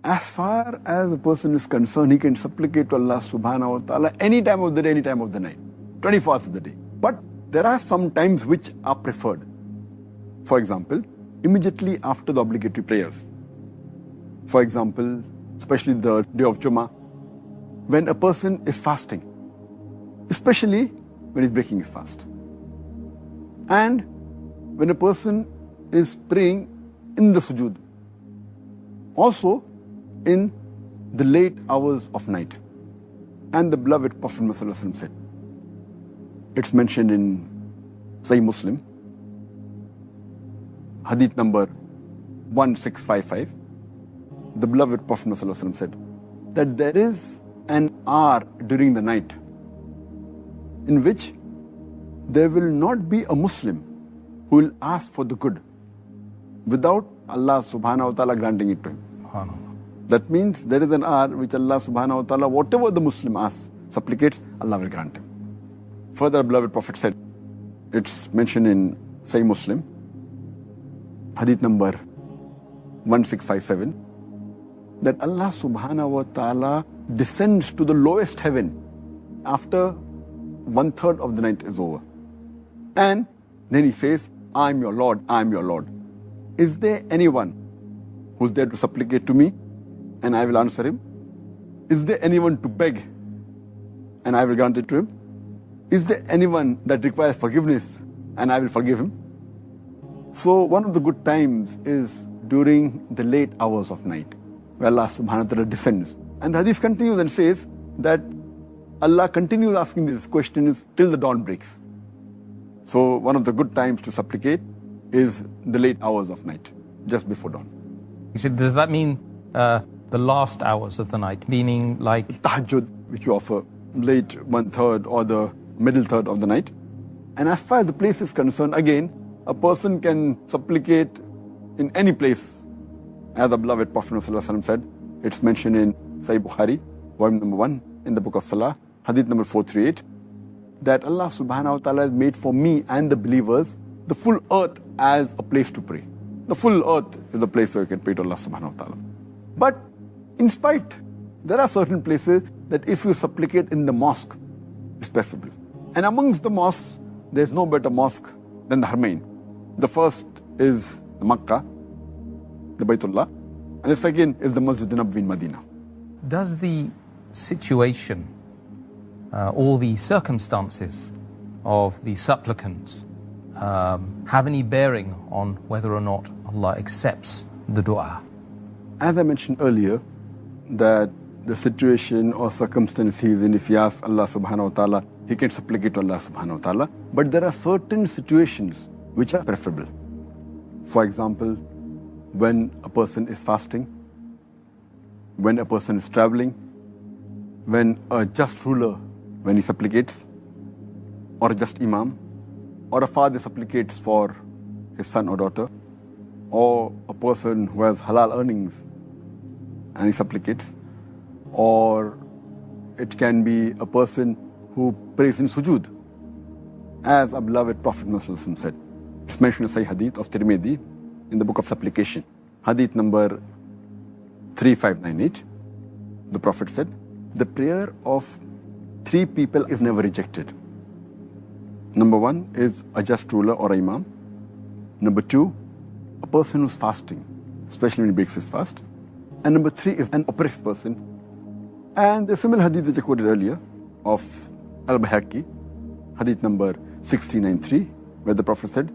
as far as the person is concerned, he can supplicate to Allah subhanahu wa ta'ala any time of the day, any time of the night, 24 hours of the day. But there are some times which are preferred. For example, immediately after the obligatory prayers. For example, especially the day of Jummah, when a person is fasting, especially when he's breaking his fast. And when a person is praying in the sujood. Also in the late hours of night. And the beloved Prophet ﷺ said, it's mentioned in Sahih Muslim, hadith number 1655, the beloved Prophet ﷺ said that there is an hour during the night in which there will not be a Muslim who will ask for the good without Allah subhanahu wa ta'ala granting it to him. That means there is an hour which Allah subhanahu wa ta'ala, whatever the Muslim asks, supplicates, Allah will grant him. Further, beloved Prophet said, it's mentioned in Sahih Muslim, hadith number 1657, that Allah subhanahu wa ta'ala descends to the lowest heaven after 1/3 of the night is over. And then he says, I'm your Lord, I'm your Lord. Is there anyone who's there to supplicate to me and I will answer him? Is there anyone to beg and I will grant it to him? Is there anyone that requires forgiveness and I will forgive him? So one of the good times is during the late hours of night, where Allah subhanahu wa ta'ala descends. And the hadith continues and says that Allah continues asking these questions till the dawn breaks. So one of the good times to supplicate is the late hours of night, just before dawn. So does that mean the last hours of the night, meaning like Tahajjud, which you offer late 1/3 or the middle third of the night? And as far as the place is concerned, again, a person can supplicate in any place. As the beloved Prophet ﷺ said, it's mentioned in Sahih Bukhari, volume number 1, in the book of Salah, hadith number 438, that Allah subhanahu wa ta'ala has made for me and the believers the full earth as a place to pray. The full earth is a place where you can pray to Allah subhanahu wa ta'ala. But in spite, there are certain places that if you supplicate in the mosque, it's preferable. And amongst the mosques, there's no better mosque than the Haramain. The first is the Makkah, the Baytullah, and the second is the Masjid Nabawi in Medina. Does the situation or the circumstances of the supplicant have any bearing on whether or not Allah accepts the dua? As I mentioned earlier, that the situation or circumstance he is in, if he asks Allah subhanahu wa ta'ala, he can supplicate to Allah subhanahu wa ta'ala. But there are certain situations which are preferable. For example, when a person is fasting, when a person is traveling, when a just ruler, when he supplicates, or a just imam, or a father supplicates for his son or daughter, or a person who has halal earnings and he supplicates, or it can be a person who prays in sujood, as our beloved Prophet ﷺ said. It's mentioned in Sahih Hadith of Tirmidhi in the book of supplication, Hadith number 3598. The Prophet said, the prayer of 3 people is never rejected. Number 1 is a just ruler or imam. Number 2, a person who's fasting, especially when he breaks his fast. And number 3 is an oppressed person. And the similar hadith which I quoted earlier of Al-Bayhaqi, hadith number 1693, where the Prophet said,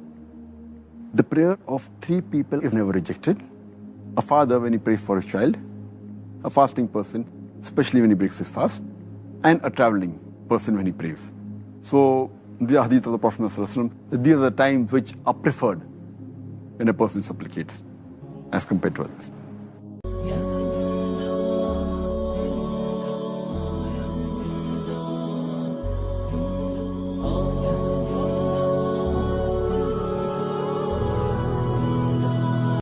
the prayer of 3 people is never rejected. A father when he prays for his child, a fasting person, especially when he breaks his fast, and a traveling person when he prays. So the hadith of the Prophet ﷺ, these are the times which are preferred when a person supplicates as compared to others.